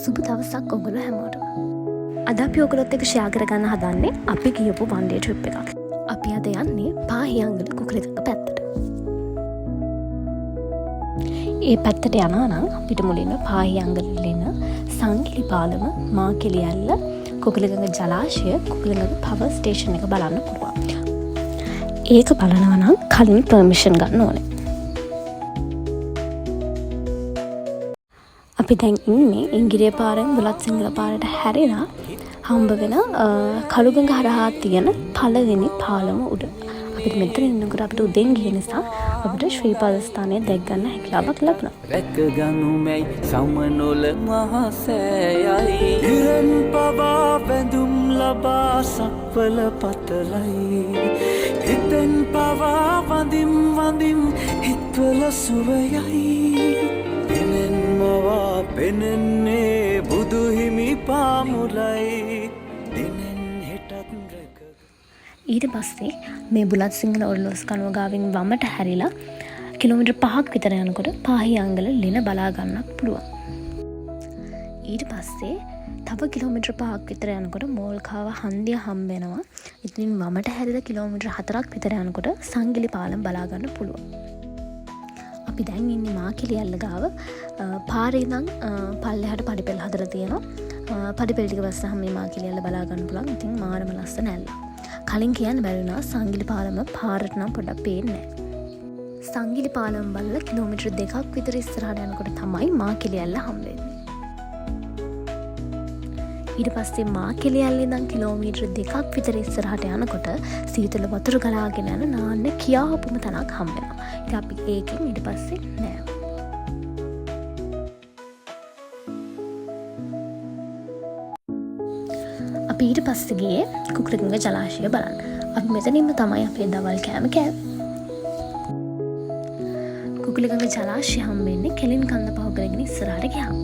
සුබ දවසක් ඔයගොල්ලෝ හැමෝටම. අද අපි ඔයගොල්ලොත් එක්ක ෂෙයා කරගන්න හදන්නේ අපි ගියපු වන් ඩේ ට්‍රිප් එකක්. අපි අද යන්නේ පාහියංගල කුකුලගඟ පැත්තට. ඒ පැත්තට යනවා නම් අපිට මුලින්ම පාහියංගල ඉන්න සංගිලි පාලම, මාකිලිඇල්ල, කුකුලගඟ ජලාශය, කුකුලගඟ පවර් ස්ටේෂන් එක බලන්න පුළුවන්. ඒක බලනවා නම් කලින් පර්මිෂන් ගන්න ඕනේ. අපි දැන් ඉන්නේ ඉංගිරිය පාරෙන් බුලත් සිංහල පාරට හැරිලා හම්බ වෙන කළුගඟ හරහා තියෙන පළවෙනි පාලම උඩ. අපිට මෙතන ඉන්නකොට අපිට උදෙන් ගිය නිසා අපිට ශ්‍රී පාදස්ථානය දැක් ගන්න හැකියාවක් ලැබුණා. රැකගනුමැයි සමනොල මහසෑයයි ඉරන් පවා බැඳුම් ලබා සක්වල පතලයි හිතෙන් පවා වඳිම් වඳිම් හිත්වල සුවයයි එනෙන් මවා පෙනෙන්නේ බුදුහිමි පාමුලයි දිනෙන් හෙටත් රැක. ඊට පස්සේ මේ බුලත් සිංහල ඔරලෝස් කනුව ගාවින් වමට හැරිලා කිලෝමීටර් 5ක් විතර යනකොට පාහියංගල ලින බලා ගන්නත් පුළුවන්. ඊට පස්සේ තව කිලෝමීටර් 5ක් විතර යනකොට මෝල්කාව හන්දිය හම්බ වෙනවා. ඉතින් වමට හැරිලා කිලෝමීටර් 4ක් විතර යනකොට සංගිලි පාලම් බලා ගන්න පුළුවන්. අපි දැන් ඉන්නේ මාකිලිඇල්ල ගාව. පාරේ ඉඳන් පල්ලෙහාට පඩිපෙළ හදලා තියෙනවා. පඩිපෙළ ටික බැස්සහම මේ මාකිලිඇල්ල බලා ගන්න පුළුවන්. ඉතින් මාරම ලස්සන ඇල්ල. කලින් කියන්න බැරි වුණා සංගිලි පාලම පාරට නම් පොඩ්ඩක් පේන්නේ නැහැ. සංගිලි පාලම බලලා කිලෝමීටර් 2ක් විතර ඉස්සරහට යනකොට තමයි මාකිලිඇල්ල හම්බෙන්නේ. ඊට පස්සේ මාකිලිඇල්ලේ ඉඳන් කිලෝමීටර් 2ක් විතර ඉස්සරහට යනකොට සීතල වතුර ගලාගෙන යන නාන්න කියාපුම තැනක් හම්බ වෙනවා. ඉතින් අපි ඒකෙන් ඊට පස්සේ නෑ. අපි ඊට පස්සේ ගියේ කුකුලගඟ ජලාශය බලන්න. අපි මෙතනින්ම තමයි අපේ දවල් කෑම කෑවේ. කුකුලගඟ ජලාශය හම්බෙන්නේ කෙලින් කන්ද පහු කරගෙන ඉස්සරහට ගියාම.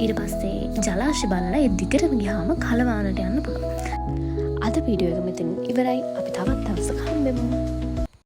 ඊට පස්සේ ජලාශය බලලා ඒ දිගටම ගියාම කලවානට යන්න පුළුවන්. අද වීඩියෝ එක මෙතන ඉවරයි. අපි තවත් දවසක හම්බෙමු.